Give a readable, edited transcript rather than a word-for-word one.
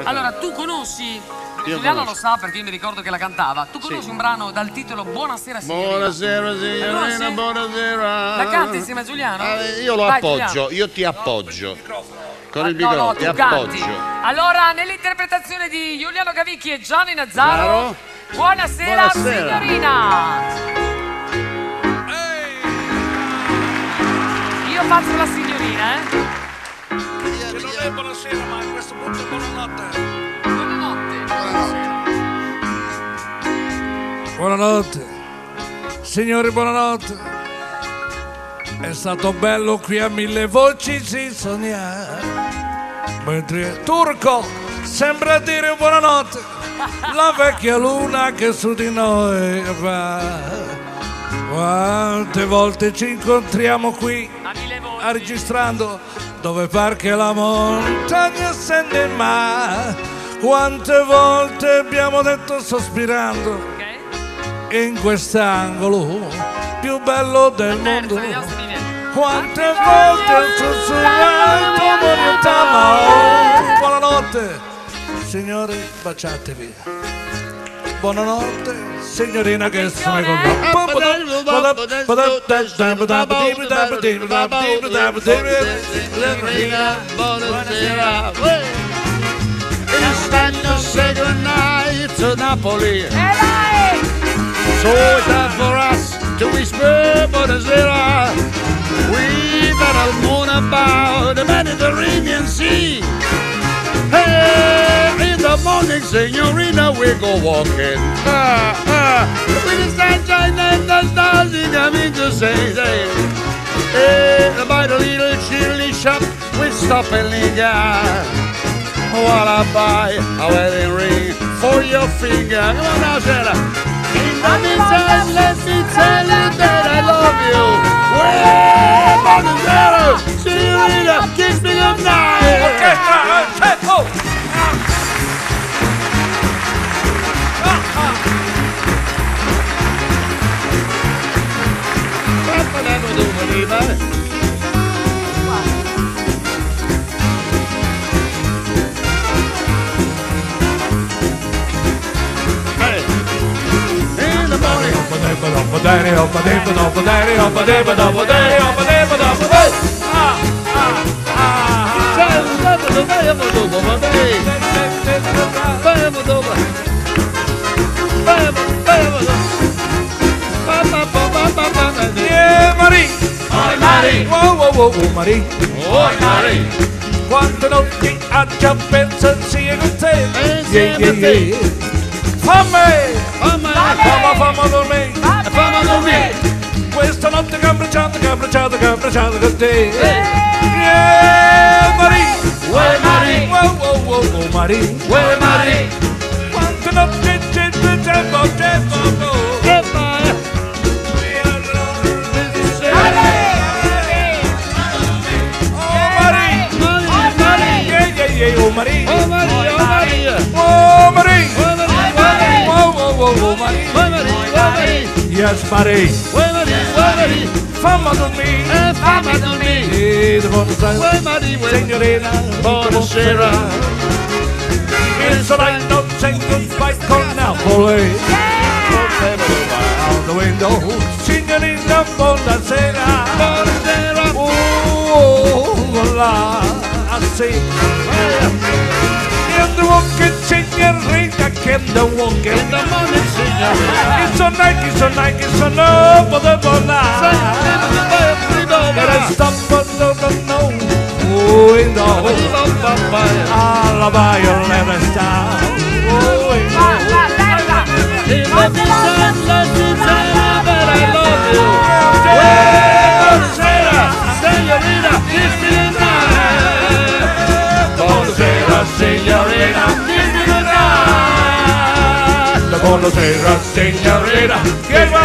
Allora, tu conosci, Giuliano lo sa perché io mi ricordo che la cantava, tu conosci un brano dal titolo Buonasera signorina? Buonasera signorina, buonasera. La canti insieme a Giuliano? Io lo Vai, appoggio, Giuliano. io ti appoggio. Con il No, microfono, tu ti canti. appoggio. Allora, nell'interpretazione di Giuliano Cavicchi e Gianni Nazzaro, buonasera, Buonasera. signorina. Io faccio la signorina, Che non è buonasera, ma a questo punto è buonanotte. Buonanotte, signori, buonanotte. È stato bello qui a Mille Voci si sognare. Mentre Turco sembra dire buonanotte, la vecchia luna che su di noi va. Quante volte ci incontriamo qui a registrando dove par che la montagna scende in mare. Quante volte abbiamo detto sospirando in quest'angolo più bello del mondo. Quante volte ho sussurrato orientava. Buonanotte, signori, baciatevi. Buonanotte, signorina che sono con Buonasera. It's time to say goodnight to Napoli. So it's time for us to whisper buonasera. We got a moon about the Mediterranean Sea. Hey, in the morning, signorina, we go walking. With the sunshine and the stars, I mean to say, hey, by the little chili shop, we stop and linger. While I buy a wedding ring for your finger. Come on now, Sarah. In the meantime, let me tell you that I love you. Well, buonasera, signorina, kiss me goodnight. Okay, tempo. Yeah, Marie. Oi Marie, Wow, Marie. oi Marie, Quante notti a già pensa sia con te. Insieme Fammi dormire. fammi dormire. Questa notte che ho abbracciato con te. Yeah, Marie. Oi Marie, Wow, Marie. oi Marie, Quante notti c'è tempo. Oh Marie, Oh Maria, oh Maria, oh Marie, oh Maria, oh Marie, oh Maria, yes Marie, oh Maria, oh Maria, fammi dormire, fammi dormire, e buonasera, oh Maria, signorina, buonasera, insomma non c'è un fight con Napoli, out the window, signorina, buonasera, buonasera, oh la, I see. In the walking, signorina, in the walking. in the morning, signorina, It's so nice, it's so noble, the Gotta stop, no. Oh, in the I'll buy your leather style. Oh, in in the sun, let me tell you that I love you. Buonasera, signorina, kiss me goodnight. Buonasera, signorina, kiss me goodnight. Buonasera, signorina, che va